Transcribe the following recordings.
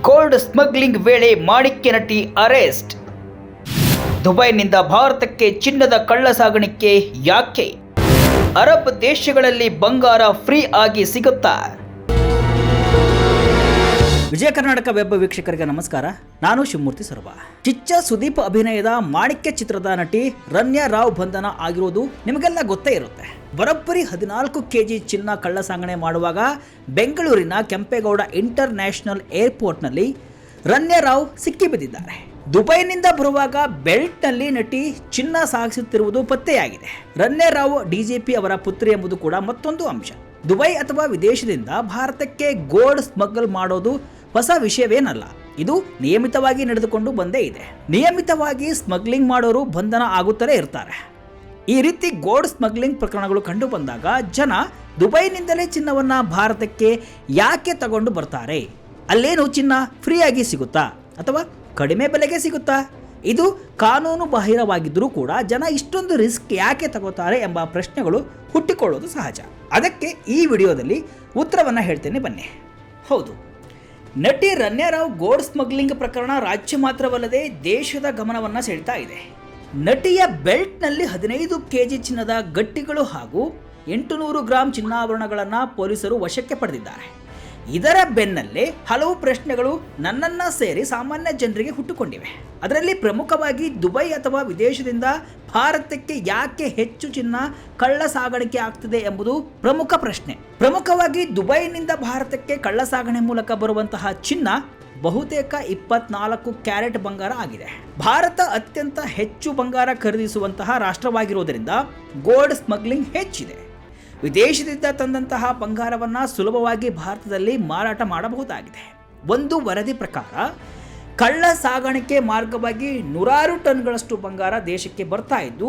Gold smuggling ವೇಳೆ ಮಾಣಿಕ್ಯ ನಟಿ ಅರೆಸ್ಟ್. ದುಬೈನಿಂದ ಭಾರತಕ್ಕೆ ಚಿನ್ನದ ಕಳ್ಳ ಸಾಗಾಣಿಕೆ ಯಾಕೆ? ಅರಬ್ ದೇಶಗಳಲ್ಲಿ ಬಂಗಾರ ಫ್ರೀ ಆಗಿ ಸಿಗುತ್ತಾ? ವಿಜಯ ಕರ್ನಾಟಕ ವೆಬ್ ವೀಕ್ಷಕರಿಗೆ ನಮಸ್ಕಾರ. ನಾನು ಶಿವಮೂರ್ತಿ ಸರ್ವಾ. ಕಿಚ್ಚ ಸುದೀಪ್ ಅಭಿನಯದ ಮಾಣಿಕ್ಯ ಚಿತ್ರದ ನಟಿ ರನ್ಯಾ ರಾವ್ ಬಂಧನ ಆಗಿರುವುದು ನಿಮಗೆಲ್ಲ ಗೊತ್ತೇ ಇರುತ್ತೆ. ಬರೋಬ್ಬರಿ 14 ಕೆಜಿ ಚಿನ್ನ ಕಳ್ಳ ಸಾಗಣೆ ಮಾಡುವಾಗ ಬೆಂಗಳೂರಿನ ಕೆಂಪೇಗೌಡ ಇಂಟರ್ ನ್ಯಾಷನಲ್ ಏರ್ಪೋರ್ಟ್ನಲ್ಲಿ ರನ್ಯಾ ರಾವ್ ಸಿಕ್ಕಿಬಿದ್ದಿದ್ದಾರೆ. ದುಬೈನಿಂದ ಬರುವಾಗ ಬೆಲ್ಟ್ನಲ್ಲಿ ನಟಿ ಚಿನ್ನ ಸಾಗಿಸುತ್ತಿರುವುದು ಪತ್ತೆಯಾಗಿದೆ. ರನ್ಯಾ ರಾವ್ ಡಿಜಿಪಿ ಅವರ ಪುತ್ರಿ ಎಂಬುದು ಕೂಡ ಮತ್ತೊಂದು ಅಂಶ. ದುಬೈ ಅಥವಾ ವಿದೇಶದಿಂದ ಭಾರತಕ್ಕೆ ಗೋಲ್ಡ್ ಸ್ಮಗಲ್ ಮಾಡೋದು ಹೊಸ ವಿಷಯವೇನಲ್ಲ. ಇದು ನಿಯಮಿತವಾಗಿ ನಡೆದುಕೊಂಡು ಬಂದೇ ಇದೆ. ನಿಯಮಿತವಾಗಿ ಸ್ಮಗ್ಲಿಂಗ್ ಮಾಡೋರು ಬಂಧನ ಆಗುತ್ತಲೇ ಇರ್ತಾರೆ. ಈ ರೀತಿ ಗೋಲ್ಡ್ ಸ್ಮಗ್ಲಿಂಗ್ ಪ್ರಕರಣಗಳು ಕಂಡು ಬಂದಾಗ ಜನ ದುಬೈನಿಂದಲೇ ಚಿನ್ನವನ್ನ ಭಾರತಕ್ಕೆ ಯಾಕೆ ತಗೊಂಡು ಬರ್ತಾರೆ? ಅಲ್ಲೇನು ಚಿನ್ನ ಫ್ರೀಯಾಗಿ ಸಿಗುತ್ತಾ ಅಥವಾ ಕಡಿಮೆ ಬೆಲೆಗೆ ಸಿಗುತ್ತಾ? ಇದು ಕಾನೂನು ಬಾಹಿರವಾಗಿದ್ದರೂ ಕೂಡ ಜನ ಇಷ್ಟೊಂದು ರಿಸ್ಕ್ ಯಾಕೆ ತಗೋತಾರೆ ಎಂಬ ಪ್ರಶ್ನೆಗಳು ಹುಟ್ಟಿಕೊಳ್ಳೋದು ಸಹಜ. ಅದಕ್ಕೆ ಈ ವಿಡಿಯೋದಲ್ಲಿ ಉತ್ತರವನ್ನು ಹೇಳ್ತೇನೆ ಬನ್ನಿ. ಹೌದು, ನಟಿ ರನ್ಯಾ ರಾವ್ ಗೋಲ್ಡ್ ಸ್ಮಗ್ಲಿಂಗ್ ಪ್ರಕರಣ ರಾಜ್ಯ ಮಾತ್ರವಲ್ಲದೆ ದೇಶದ ಗಮನವನ್ನು ಸೆಳೀತಾ ಇದೆ. ನಟಿಯ ಬೆಲ್ಟ್ನಲ್ಲಿ 15 ಕೆಜಿ ಚಿನ್ನದ ಗಟ್ಟಿಗಳು ಹಾಗೂ 800 ಗ್ರಾಂ ಚಿನ್ನಾಭರಣಗಳನ್ನು ಪೊಲೀಸರು ವಶಕ್ಕೆ ಪಡೆದಿದ್ದಾರೆ. ಇದರ ಬೆನ್ನಲ್ಲೇ ಹಲವು ಪ್ರಶ್ನೆಗಳು ನನ್ನನ್ನ ಸೇರಿ ಸಾಮಾನ್ಯ ಜನರಿಗೆ ಹುಟ್ಟುಕೊಂಡಿವೆ. ಅದರಲ್ಲಿ ಪ್ರಮುಖವಾಗಿ ದುಬೈ ಅಥವಾ ವಿದೇಶದಿಂದ ಭಾರತಕ್ಕೆ ಯಾಕೆ ಹೆಚ್ಚು ಚಿನ್ನ ಕಳ್ಳ ಸಾಗಾಣಿಕೆ ಆಗ್ತಿದೆ ಎಂಬುದು ಪ್ರಮುಖ ಪ್ರಶ್ನೆ. ಪ್ರಮುಖವಾಗಿ ದುಬೈನಿಂದ ಭಾರತಕ್ಕೆ ಕಳ್ಳ ಸಾಗಣೆ ಮೂಲಕ ಬರುವಂತಹ ಚಿನ್ನ ಬಹುತೇಕ 24 ಕ್ಯಾರೆಟ್ ಬಂಗಾರ ಆಗಿದೆ. ಭಾರತ ಅತ್ಯಂತ ಹೆಚ್ಚು ಬಂಗಾರ ಖರೀದಿಸುವಂತಹ ರಾಷ್ಟ್ರವಾಗಿರುವುದರಿಂದ ಗೋಲ್ಡ್ ಸ್ಮಗ್ಲಿಂಗ್ ಹೆಚ್ಚಿದೆ. ವಿದೇಶದಿಂದ ತಂದಂತಹ ಬಂಗಾರವನ್ನು ಸುಲಭವಾಗಿ ಭಾರತದಲ್ಲಿ ಮಾರಾಟ ಮಾಡಬಹುದಾಗಿದೆ. ಒಂದು ವರದಿ ಪ್ರಕಾರ ಕಳ್ಳ ಸಾಗಾಣಿಕೆ ಮಾರ್ಗವಾಗಿ 100 ಟನ್ಗಳಷ್ಟು ಬಂಗಾರ ದೇಶಕ್ಕೆ ಬರ್ತಾ ಇದ್ದು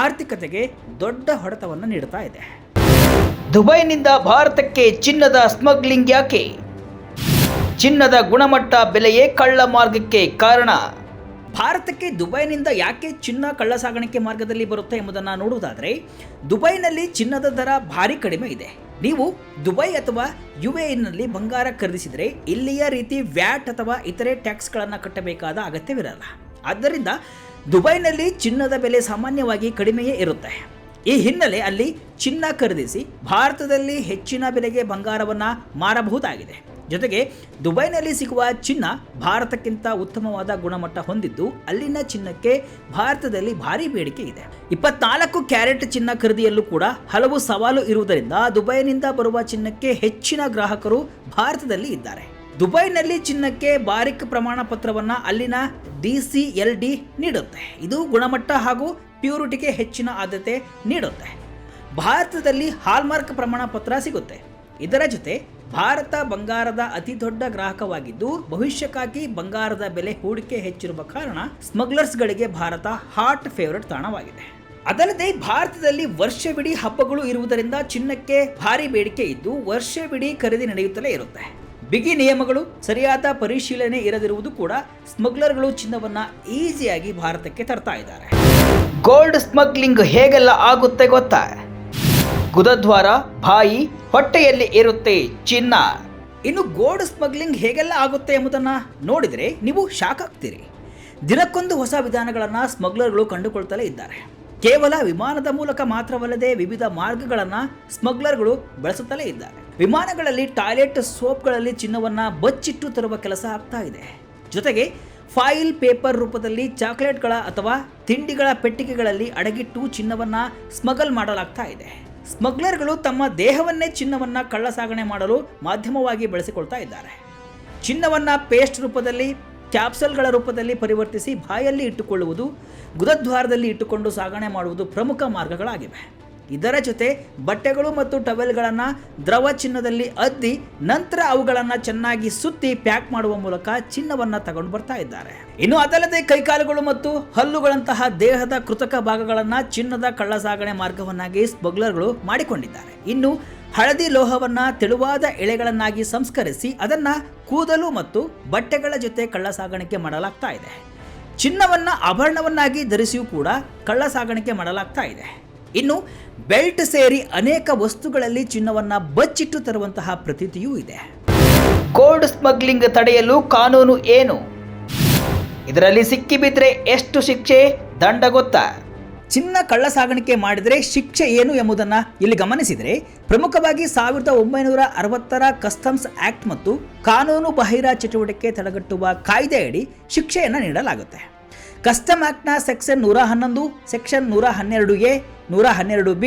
ಆರ್ಥಿಕತೆಗೆ ದೊಡ್ಡ ಹೊಡೆತವನ್ನು ನೀಡುತ್ತಾ ಇದೆ. ದುಬೈನಿಂದ ಭಾರತಕ್ಕೆ ಚಿನ್ನದ ಸ್ಮಗ್ಲಿಂಗ್ ಯಾಕೆ? ಚಿನ್ನದ ಗುಣಮಟ್ಟ ಬೆಲೆಯೇ ಕಳ್ಳ ಮಾರ್ಗಕ್ಕೆ ಕಾರಣ. ಭಾರತಕ್ಕೆ ದುಬೈನಿಂದ ಯಾಕೆ ಚಿನ್ನ ಕಳ್ಳ ಸಾಗಾಣಿಕೆ ಮಾರ್ಗದಲ್ಲಿ ಬರುತ್ತೆ ಎಂಬುದನ್ನು ನೋಡುವುದಾದರೆ, ದುಬೈನಲ್ಲಿ ಚಿನ್ನದ ದರ ಭಾರಿ ಕಡಿಮೆ ಇದೆ. ನೀವು ದುಬೈ ಅಥವಾ UAEನಲ್ಲಿ ಬಂಗಾರ ಖರೀದಿಸಿದರೆ ಇಲ್ಲಿಯ ರೀತಿ ವ್ಯಾಟ್ ಅಥವಾ ಇತರೆ ಟ್ಯಾಕ್ಸ್ಗಳನ್ನು ಕಟ್ಟಬೇಕಾದ ಅಗತ್ಯವಿರಲ್ಲ. ಆದ್ದರಿಂದ ದುಬೈನಲ್ಲಿ ಚಿನ್ನದ ಬೆಲೆ ಸಾಮಾನ್ಯವಾಗಿ ಕಡಿಮೆಯೇ ಇರುತ್ತೆ. ಈ ಹಿನ್ನೆಲೆ ಅಲ್ಲಿ ಚಿನ್ನ ಖರೀದಿಸಿ ಭಾರತದಲ್ಲಿ ಹೆಚ್ಚಿನ ಬೆಲೆಗೆ ಬಂಗಾರವನ್ನು ಮಾರಬಹುದಾಗಿದೆ. ಜೊತೆಗೆ ದುಬೈನಲ್ಲಿ ಸಿಗುವ ಚಿನ್ನ ಭಾರತಕ್ಕಿಂತ ಉತ್ತಮವಾದ ಗುಣಮಟ್ಟ ಹೊಂದಿದ್ದು ಅಲ್ಲಿನ ಚಿನ್ನಕ್ಕೆ ಭಾರತದಲ್ಲಿ ಭಾರಿ ಬೇಡಿಕೆ ಇದೆ. 24 ಕ್ಯಾರೆಟ್ ಚಿನ್ನ ಖರೀದಿಯಲ್ಲೂ ಕೂಡ ಹಲವು ಸವಾಲು ಇರುವುದರಿಂದ ದುಬೈನಿಂದ ಬರುವ ಚಿನ್ನಕ್ಕೆ ಹೆಚ್ಚಿನ ಗ್ರಾಹಕರು ಭಾರತದಲ್ಲಿ ಇದ್ದಾರೆ. ದುಬೈನಲ್ಲಿ ಚಿನ್ನಕ್ಕೆ ಬಾರಿಕ್ ಪ್ರಮಾಣ ಪತ್ರವನ್ನು ಅಲ್ಲಿನ DCLD ನೀಡುತ್ತೆ. ಇದು ಗುಣಮಟ್ಟ ಹಾಗೂ ಪ್ಯೂರಿಟಿಗೆ ಹೆಚ್ಚಿನ ಆದ್ಯತೆ ನೀಡುತ್ತೆ. ಭಾರತದಲ್ಲಿ ಹಾಲ್ಮಾರ್ಕ್ ಪ್ರಮಾಣ ಪತ್ರ ಸಿಗುತ್ತೆ. ಇದರ ಜೊತೆ ಭಾರತ ಬಂಗಾರದ ಅತಿ ದೊಡ್ಡ ಗ್ರಾಹಕವಾಗಿದ್ದು ಭವಿಷ್ಯಕ್ಕಾಗಿ ಬಂಗಾರದ ಬೆಲೆ ಹೂಡಿಕೆ ಹೆಚ್ಚಿರುವ ಕಾರಣ ಸ್ಮಗ್ಲರ್ಸ್ಗಳಿಗೆ ಭಾರತ ಹಾಟ್ ಫೇವರೇಟ್ ತಾಣವಾಗಿದೆ. ಅದಲ್ಲದೆ ಭಾರತದಲ್ಲಿ ವರ್ಷವಿಡೀ ಹಬ್ಬಗಳು ಇರುವುದರಿಂದ ಚಿನ್ನಕ್ಕೆ ಭಾರಿ ಬೇಡಿಕೆ ಇದ್ದು ವರ್ಷವಿಡೀ ಖರೀದಿ ನಡೆಯುತ್ತಲೇ ಇರುತ್ತೆ. ಬಿಗಿ ನಿಯಮಗಳು, ಸರಿಯಾದ ಪರಿಶೀಲನೆ ಇರದಿರುವುದು ಕೂಡ ಸ್ಮಗ್ಲರ್ಗಳು ಚಿನ್ನವನ್ನ ಈಸಿಯಾಗಿ ಭಾರತಕ್ಕೆ ತರ್ತಾ ಇದ್ದಾರೆ. ಗೋಲ್ಡ್ ಸ್ಮಗ್ಲಿಂಗ್ ಹೇಗೆಲ್ಲ ಆಗುತ್ತೆ ಗೊತ್ತಾ? ಗುದದ್ವಾರ, ಬಾಯಿ, ಹೊಟ್ಟೆಯಲ್ಲಿ ಇರುತ್ತೆ ಚಿನ್ನ. ಇನ್ನು ಗೋಲ್ಡ್ ಸ್ಮಗ್ಲಿಂಗ್ ಹೇಗೆಲ್ಲ ಆಗುತ್ತೆ ಎಂಬುದನ್ನು ನೋಡಿದರೆ ನೀವು ಶಾಕ್ ಆಗ್ತೀರಿ. ದಿನಕ್ಕೊಂದು ಹೊಸ ವಿಧಾನಗಳನ್ನು ಸ್ಮಗ್ಲರ್ಗಳು ಕಂಡುಕೊಳ್ತಲೇ ಇದ್ದಾರೆ. ಕೇವಲ ವಿಮಾನದ ಮೂಲಕ ಮಾತ್ರವಲ್ಲದೆ ವಿವಿಧ ಮಾರ್ಗಗಳನ್ನು ಸ್ಮಗ್ಲರ್ಗಳು ಬಳಸುತ್ತಲೇ ಇದ್ದಾರೆ. ವಿಮಾನಗಳಲ್ಲಿ ಟಾಯ್ಲೆಟ್ ಸೋಪ್ಗಳಲ್ಲಿ ಚಿನ್ನವನ್ನು ಬಚ್ಚಿಟ್ಟು ತರುವ ಕೆಲಸ ಆಗ್ತಾ ಇದೆ. ಜೊತೆಗೆ ಫಾಯಿಲ್ ಪೇಪರ್ ರೂಪದಲ್ಲಿ ಚಾಕ್ಲೇಟ್ಗಳ ಅಥವಾ ತಿಂಡಿಗಳ ಪೆಟ್ಟಿಗೆಗಳಲ್ಲಿ ಅಡಗಿಟ್ಟು ಚಿನ್ನವನ್ನು ಸ್ಮಗಲ್ ಮಾಡಲಾಗ್ತಾ ಇದೆ. ಸ್ಮಗ್ಲರ್ಗಳು ತಮ್ಮ ದೇಹವನ್ನೇ ಚಿನ್ನವನ್ನು ಕಳ್ಳ ಸಾಗಣೆ ಮಾಡಲು ಮಾಧ್ಯಮವಾಗಿ ಬಳಸಿಕೊಳ್ತಾ ಇದ್ದಾರೆ. ಚಿನ್ನವನ್ನು ಪೇಸ್ಟ್ ರೂಪದಲ್ಲಿ, ಕ್ಯಾಪ್ಸಲ್ಗಳ ರೂಪದಲ್ಲಿ ಪರಿವರ್ತಿಸಿ ಬಾಯಲ್ಲಿ ಇಟ್ಟುಕೊಳ್ಳುವುದು, ಗುದದ್ವಾರದಲ್ಲಿ ಇಟ್ಟುಕೊಂಡು ಸಾಗಣೆ ಮಾಡುವುದು ಪ್ರಮುಖ ಮಾರ್ಗಗಳಾಗಿವೆ. ಇದರ ಜೊತೆ ಬಟ್ಟೆಗಳು ಮತ್ತು ಟವೆಲ್ಗಳನ್ನು ದ್ರವ ಚಿನ್ನದಲ್ಲಿ ಅದ್ದಿ ನಂತರ ಅವುಗಳನ್ನು ಚೆನ್ನಾಗಿ ಸುತ್ತಿ ಪ್ಯಾಕ್ ಮಾಡುವ ಮೂಲಕ ಚಿನ್ನವನ್ನು ತಗೊಂಡು ಬರ್ತಾ ಇದ್ದಾರೆ. ಇನ್ನು ಅದಲ್ಲದೆ ಕೈಕಾಲುಗಳು ಮತ್ತು ಹಲ್ಲುಗಳಂತಹ ದೇಹದ ಕೃತಕ ಭಾಗಗಳನ್ನು ಚಿನ್ನದ ಕಳ್ಳ ಸಾಗಣೆ ಮಾರ್ಗವನ್ನಾಗಿ ಸ್ಮಗ್ಲರ್ಗಳು ಮಾಡಿಕೊಂಡಿದ್ದಾರೆ. ಇನ್ನು ಹಳದಿ ಲೋಹವನ್ನ ತೆಳುವಾದ ಎಳೆಗಳನ್ನಾಗಿ ಸಂಸ್ಕರಿಸಿ ಅದನ್ನ ಕೂದಲು ಮತ್ತು ಬಟ್ಟೆಗಳ ಜೊತೆ ಕಳ್ಳ ಸಾಗಾಣಿಕೆ ಮಾಡಲಾಗ್ತಾ ಇದೆ. ಚಿನ್ನವನ್ನ ಆಭರಣವನ್ನಾಗಿ ಧರಿಸಿಯೂ ಕೂಡ ಕಳ್ಳ ಸಾಗಾಣಿಕೆ ಮಾಡಲಾಗ್ತಾ ಇದೆ. ಇನ್ನು ಬೆಲ್ಟ್ ಸೇರಿ ಅನೇಕ ವಸ್ತುಗಳಲ್ಲಿ ಚಿನ್ನವನ್ನ ಬಚ್ಚಿಟ್ಟು ತರುವಂತಹ ಪ್ರತೀತಿಯೂ ಇದೆ. ಗೋಲ್ಡ್ ಸ್ಮಗ್ಲಿಂಗ್ ತಡೆಯಲು ಕಾನೂನು ಏನು? ಇದರಲ್ಲಿ ಸಿಕ್ಕಿಬಿದ್ರೆ ಎಷ್ಟು ಶಿಕ್ಷೆ, ದಂಡ ಗೊತ್ತಾ? ಚಿನ್ನ ಕಳ್ಳ ಸಾಗಾಣಿಕೆ ಮಾಡಿದರೆ ಶಿಕ್ಷೆ ಏನು ಎಂಬುದನ್ನು ಇಲ್ಲಿ ಗಮನಿಸಿದರೆ ಪ್ರಮುಖವಾಗಿ 1960ರ ಕಸ್ಟಮ್ಸ್ ಆಕ್ಟ್ ಮತ್ತು ಕಾನೂನು ಬಾಹಿರ ಚಟುವಟಿಕೆ ತಡೆಗಟ್ಟುವ ಕಾಯ್ದೆಯಡಿ ಶಿಕ್ಷೆಯನ್ನು ನೀಡಲಾಗುತ್ತೆ. ಕಸ್ಟಮ್ ಆಕ್ಟ್ನ section 111, section 112A, 112B,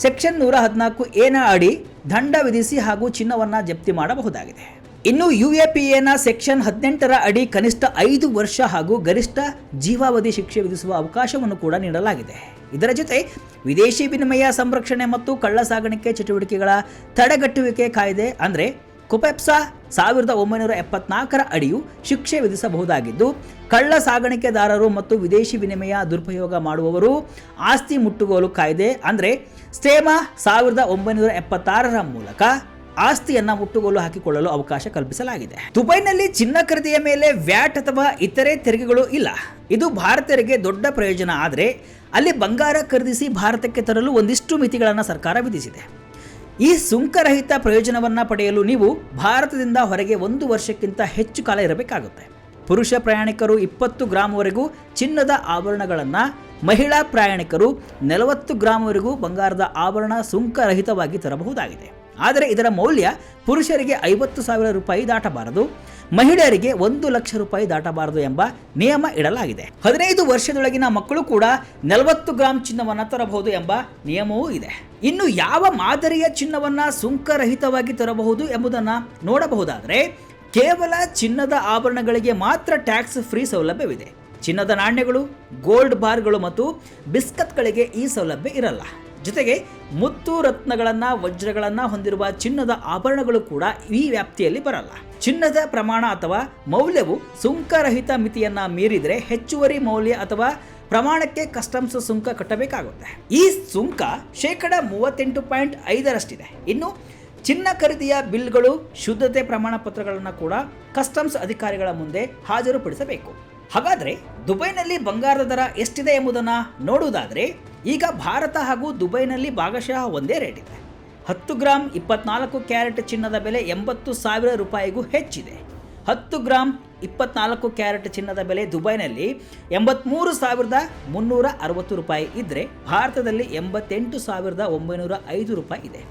section 114A ಅಡಿ ದಂಡ ವಿಧಿಸಿ ಹಾಗೂ ಚಿನ್ನವನ್ನು ಜಪ್ತಿ ಮಾಡಬಹುದಾಗಿದೆ. ಇನ್ನು UAPAನ ಸೆಕ್ಷನ್ 18ರ ಅಡಿ ಕನಿಷ್ಠ 5 ವರ್ಷ ಹಾಗೂ ಗರಿಷ್ಠ ಜೀವಾವಧಿ ಶಿಕ್ಷೆ ವಿಧಿಸುವ ಅವಕಾಶವನ್ನು ಕೂಡ ನೀಡಲಾಗಿದೆ. ಇದರ ಜೊತೆ ವಿದೇಶಿ ವಿನಿಮಯ ಸಂರಕ್ಷಣೆ ಮತ್ತು ಕಳ್ಳ ಸಾಗಾಣಿಕೆ ಚಟುವಟಿಕೆಗಳ ತಡೆಗಟ್ಟುವಿಕೆ ಕಾಯ್ದೆ ಅಂದರೆ ಕೊಪೆಪ್ಸಾ 1974ರ ಅಡಿಯೂ ಶಿಕ್ಷೆ ವಿಧಿಸಬಹುದಾಗಿದ್ದು, ಕಳ್ಳ ಸಾಗಾಣಿಕೆದಾರರು ಮತ್ತು ವಿದೇಶಿ ವಿನಿಮಯ ದುರುಪಯೋಗ ಮಾಡುವವರು ಆಸ್ತಿ ಮುಟ್ಟುಗೋಲು ಕಾಯ್ದೆ ಅಂದರೆ ಸ್ಟೇಮಾ 1976ರ ಮೂಲಕ ಆಸ್ತಿಯನ್ನ ಮುಟ್ಟುಗೋಲು ಹಾಕಿಕೊಳ್ಳಲು ಅವಕಾಶ ಕಲ್ಪಿಸಲಾಗಿದೆ. ದುಬೈನಲ್ಲಿ ಚಿನ್ನ ಖರೀದಿಯ ಮೇಲೆ ವ್ಯಾಟ್ ಅಥವಾ ಇತರೆ ತೆರಿಗೆಗಳು ಇಲ್ಲ. ಇದು ಭಾರತೀಯರಿಗೆ ದೊಡ್ಡ ಪ್ರಯೋಜನ. ಆದರೆ ಅಲ್ಲಿ ಬಂಗಾರ ಖರೀದಿಸಿ ಭಾರತಕ್ಕೆ ತರಲು ಒಂದಿಷ್ಟು ಮಿತಿಗಳನ್ನು ಸರ್ಕಾರ ವಿಧಿಸಿದೆ. ಈ ಸುಂಕರಹಿತ ಪ್ರಯೋಜನವನ್ನು ಪಡೆಯಲು ನೀವು ಭಾರತದಿಂದ ಹೊರಗೆ 1 ವರ್ಷಕ್ಕಿಂತ ಹೆಚ್ಚು ಕಾಲ ಇರಬೇಕಾಗುತ್ತೆ. ಪುರುಷ ಪ್ರಯಾಣಿಕರು 20 ಗ್ರಾಂವರೆಗೂ ಚಿನ್ನದ ಆಭರಣಗಳನ್ನು, ಮಹಿಳಾ ಪ್ರಯಾಣಿಕರು 40 ಗ್ರಾಂವರೆಗೂ ಬಂಗಾರದ ಆಭರಣ ಸುಂಕರಹಿತವಾಗಿ ತರಬಹುದಾಗಿದೆ. ಆದರೆ ಇದರ ಮೌಲ್ಯ ಪುರುಷರಿಗೆ 50,000 ರೂಪಾಯಿ ದಾಟಬಾರದು, ಮಹಿಳೆಯರಿಗೆ 1 ಲಕ್ಷ ರೂಪಾಯಿ ದಾಟಬಾರದು ಎಂಬ ನಿಯಮ ಇಡಲಾಗಿದೆ. 15 ವರ್ಷದೊಳಗಿನ ಮಕ್ಕಳು ಕೂಡ 40 ಗ್ರಾಂ ಚಿನ್ನವನ್ನು ತರಬಹುದು ಎಂಬ ನಿಯಮವೂ ಇದೆ. ಇನ್ನು ಯಾವ ಮಾದರಿಯ ಚಿನ್ನವನ್ನು ಸುಂಕರಹಿತವಾಗಿ ತರಬಹುದು ಎಂಬುದನ್ನು ನೋಡಬಹುದಾದರೆ ಕೇವಲ ಚಿನ್ನದ ಆಭರಣಗಳಿಗೆ ಮಾತ್ರ ಟ್ಯಾಕ್ಸ್ ಫ್ರೀ ಸೌಲಭ್ಯವಿದೆ. ಚಿನ್ನದ ನಾಣ್ಯಗಳು, ಗೋಲ್ಡ್ ಬಾರ್ಗಳು ಮತ್ತು ಬಿಸ್ಕತ್ಗಳಿಗೆ ಈ ಸೌಲಭ್ಯ ಇರಲ್ಲ. ಜೊತೆಗೆ ಮುತ್ತು ರತ್ನಗಳನ್ನು, ವಜ್ರಗಳನ್ನು ಹೊಂದಿರುವ ಚಿನ್ನದ ಆಭರಣಗಳು ಕೂಡ ಈ ವ್ಯಾಪ್ತಿಯಲ್ಲಿ ಬರಲ್ಲ. ಚಿನ್ನದ ಪ್ರಮಾಣ ಅಥವಾ ಮೌಲ್ಯವು ಸುಂಕರಹಿತ ಮಿತಿಯನ್ನ ಮೀರಿದರೆ ಹೆಚ್ಚುವರಿ ಮೌಲ್ಯ ಅಥವಾ ಪ್ರಮಾಣಕ್ಕೆ ಕಸ್ಟಮ್ಸ್ ಸುಂಕ ಕಟ್ಟಬೇಕಾಗುತ್ತೆ. ಈ ಸುಂಕ 38.5%ರಷ್ಟಿದೆ. ಇನ್ನು ಚಿನ್ನ ಖರೀದಿಯ ಬಿಲ್ಗಳು, ಶುದ್ಧತೆ ಪ್ರಮಾಣ ಪತ್ರಗಳನ್ನು ಕೂಡ ಕಸ್ಟಮ್ಸ್ ಅಧಿಕಾರಿಗಳ ಮುಂದೆ ಹಾಜರುಪಡಿಸಬೇಕು. ಹಾಗಾದರೆ ದುಬೈನಲ್ಲಿ ಬಂಗಾರದ ದರ ಎಷ್ಟಿದೆ ಎಂಬುದನ್ನು ನೋಡುವುದಾದರೆ ಈಗ ಭಾರತ ಹಾಗೂ ದುಬೈನಲ್ಲಿ ಭಾಗಶಃ ಒಂದೇ ರೇಟ್ ಇದೆ. 10 ಗ್ರಾಂ 24 ಕ್ಯಾರೆಟ್ ಚಿನ್ನದ ಬೆಲೆ 80,000 ರೂಪಾಯಿಗೂ ಹೆಚ್ಚಿದೆ. 10 ಗ್ರಾಂ 24 ಕ್ಯಾರೆಟ್ ಚಿನ್ನದ ಬೆಲೆ ದುಬೈನಲ್ಲಿ 83,360 ರೂಪಾಯಿ ಇದ್ದರೆ ಭಾರತದಲ್ಲಿ 88,905 ರೂಪಾಯಿ ಇದೆ.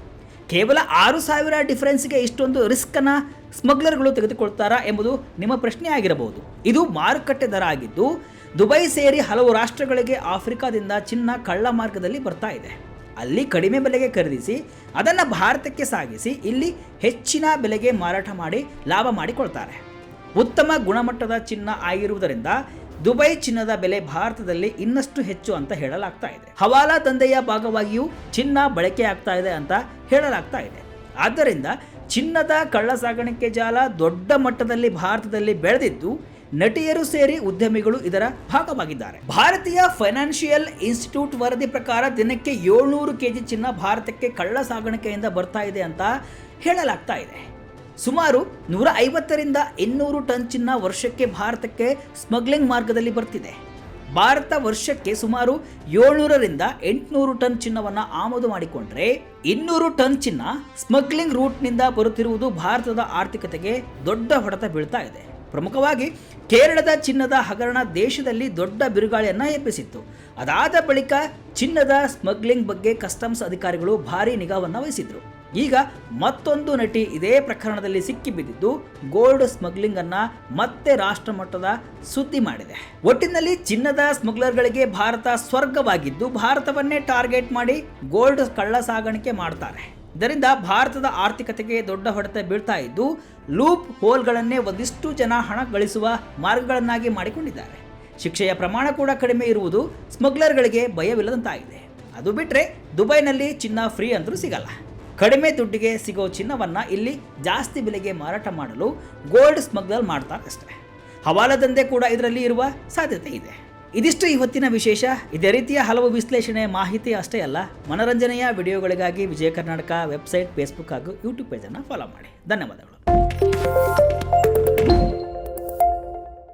ಕೇವಲ 6,000 ಡಿಫರೆನ್ಸ್ಗೆ ಇಷ್ಟೊಂದು ರಿಸ್ಕನ್ನು ಸ್ಮಗ್ಲರ್ಗಳು ತೆಗೆದುಕೊಳ್ತಾರಾ ಎಂಬುದು ನಿಮ್ಮ ಪ್ರಶ್ನೆ ಆಗಿರಬಹುದು. ಇದು ಮಾರುಕಟ್ಟೆ ದರ ಆಗಿದ್ದು ದುಬೈ ಸೇರಿ ಹಲವು ರಾಷ್ಟ್ರಗಳಿಗೆ ಆಫ್ರಿಕಾದಿಂದ ಚಿನ್ನ ಕಳ್ಳ ಮಾರ್ಗದಲ್ಲಿ ಬರ್ತಾ ಇದೆ. ಅಲ್ಲಿ ಕಡಿಮೆ ಬೆಲೆಗೆ ಖರೀದಿಸಿ ಅದನ್ನು ಭಾರತಕ್ಕೆ ಸಾಗಿಸಿ ಇಲ್ಲಿ ಹೆಚ್ಚಿನ ಬೆಲೆಗೆ ಮಾರಾಟ ಮಾಡಿ ಲಾಭ ಮಾಡಿಕೊಳ್ತಾರೆ. ಉತ್ತಮ ಗುಣಮಟ್ಟದ ಚಿನ್ನ ಆಗಿರುವುದರಿಂದ ದುಬೈ ಚಿನ್ನದ ಬೆಲೆ ಭಾರತದಲ್ಲಿ ಇನ್ನಷ್ಟು ಹೆಚ್ಚು ಅಂತ ಹೇಳಲಾಗ್ತಾ ಇದೆ. ಹವಾಲಾ ದಂಧೆಯ ಭಾಗವಾಗಿಯೂ ಚಿನ್ನ ಬಳಕೆ ಆಗ್ತಾ ಇದೆ ಅಂತ ಹೇಳಲಾಗ್ತಾ ಇದೆ. ಆದ್ದರಿಂದ ಚಿನ್ನದ ಕಳ್ಳ ಸಾಗಾಣಿಕೆ ಜಾಲ ದೊಡ್ಡ ಮಟ್ಟದಲ್ಲಿ ಭಾರತದಲ್ಲಿ ಬೆಳೆದಿದ್ದು ನಟಿಯರು ಸೇರಿ ಉದ್ಯಮಿಗಳು ಇದರ ಭಾಗವಾಗಿದ್ದಾರೆ. ಭಾರತೀಯ ಫೈನಾನ್ಷಿಯಲ್ ಇನ್ಸ್ಟಿಟ್ಯೂಟ್ ವರದಿ ಪ್ರಕಾರ ದಿನಕ್ಕೆ 700 kg ಚಿನ್ನ ಭಾರತಕ್ಕೆ ಕಳ್ಳ ಸಾಗಾಣಿಕೆಯಿಂದ ಬರ್ತಾ ಇದೆ ಅಂತ ಹೇಳಲಾಗ್ತಾ ಇದೆ. ಸುಮಾರು 150ರಿಂದ 200 ಟನ್ ಚಿನ್ನ ವರ್ಷಕ್ಕೆ ಭಾರತಕ್ಕೆ ಸ್ಮಗ್ಲಿಂಗ್ ಮಾರ್ಗದಲ್ಲಿ ಬರ್ತಿದೆ. ಭಾರತ ವರ್ಷಕ್ಕೆ ಸುಮಾರು 700ರಿಂದ 800 ಟನ್ ಚಿನ್ನವನ್ನು ಆಮದು ಮಾಡಿಕೊಂಡ್ರೆ 200 ಟನ್ ಚಿನ್ನ ಸ್ಮಗ್ಲಿಂಗ್ ರೂಟ್ನಿಂದ ಬರುತ್ತಿರುವುದು ಭಾರತದ ಆರ್ಥಿಕತೆಗೆ ದೊಡ್ಡ ಹೊಡೆತ ಬೀಳ್ತಾ ಇದೆ. ಪ್ರಮುಖವಾಗಿ ಕೇರಳದ ಚಿನ್ನದ ಹಗರಣ ದೇಶದಲ್ಲಿ ದೊಡ್ಡ ಬಿರುಗಾಳಿಯನ್ನು ಎಬ್ಬಿಸಿತ್ತು. ಅದಾದ ಬಳಿಕ ಚಿನ್ನದ ಸ್ಮಗ್ಲಿಂಗ್ ಬಗ್ಗೆ ಕಸ್ಟಮ್ಸ್ ಅಧಿಕಾರಿಗಳು ಭಾರೀ ನಿಗಾವನ್ನು ವಹಿಸಿದ್ರು. ಈಗ ಮತ್ತೊಂದು ನಟಿ ಇದೇ ಪ್ರಕರಣದಲ್ಲಿ ಸಿಕ್ಕಿಬಿದ್ದಿದ್ದು ಗೋಲ್ಡ್ ಸ್ಮಗ್ಲಿಂಗ್ ಅನ್ನ ಮತ್ತೆ ರಾಷ್ಟ್ರ ಮಟ್ಟದ ಸುದ್ದಿ ಮಾಡಿದೆ. ಒಟ್ಟಿನಲ್ಲಿ ಚಿನ್ನದ ಸ್ಮಗ್ಲರ್ಗಳಿಗೆ ಭಾರತ ಸ್ವರ್ಗವಾಗಿದ್ದು ಭಾರತವನ್ನೇ ಟಾರ್ಗೆಟ್ ಮಾಡಿ ಗೋಲ್ಡ್ ಕಳ್ಳ ಸಾಗಾಣಿಕೆ ಮಾಡ್ತಾರೆ. ಇದರಿಂದ ಭಾರತದ ಆರ್ಥಿಕತೆಗೆ ದೊಡ್ಡ ಹೊಡೆತ ಬೀಳ್ತಾ ಇದ್ದು ಲೂಪ್ ಹೋಲ್ಗಳನ್ನೇ ಒಂದಿಷ್ಟು ಜನ ಹಣ ಗಳಿಸುವ ಮಾರ್ಗಗಳನ್ನಾಗಿ ಮಾಡಿಕೊಂಡಿದ್ದಾರೆ. ಶಿಕ್ಷೆಯ ಪ್ರಮಾಣ ಕೂಡ ಕಡಿಮೆ ಇರುವುದು ಸ್ಮಗ್ಲರ್ಗಳಿಗೆ ಭಯವಿಲ್ಲದಂತಾಗಿದೆ. ಅದು ಬಿಟ್ಟರೆ ದುಬೈನಲ್ಲಿ ಚಿನ್ನ ಫ್ರೀ ಅಂದ್ರೂ ಸಿಗಲ್ಲ. ಕಡಿಮೆ ದುಡ್ಡಿಗೆ ಸಿಗೋ ಚಿನ್ನವನ್ನ ಇಲ್ಲಿ ಜಾಸ್ತಿ ಬೆಲೆಗೆ ಮಾರಾಟ ಮಾಡಲು ಗೋಲ್ಡ್ ಸ್ಮಗ್ಲರ್ ಮಾಡ್ತಾರೆ ಅಷ್ಟೇ. ಹವಾಲಾ ದಂಧೆ ಕೂಡ ಇದರಲ್ಲಿ ಇರುವ ಸಾಧ್ಯತೆ ಇದೆ. ಇದಿಷ್ಟು ಇವತ್ತಿನ ವಿಶೇಷ. ಇದೇ ರೀತಿಯ ಹಲವು ವಿಶ್ಲೇಷಣೆ ಮಾಹಿತಿ ಅಷ್ಟೇ ಅಲ್ಲ, ಮನರಂಜನೆಯ ವಿಡಿಯೋಗಳಿಗಾಗಿ ವಿಜಯ ಕರ್ನಾಟಕ ವೆಬ್ಸೈಟ್, ಫೇಸ್ಬುಕ್ ಹಾಗೂ ಯೂಟ್ಯೂಬ್ ಪೇಜನ್ನು ಫಾಲೋ ಮಾಡಿ. ಧನ್ಯವಾದಗಳು.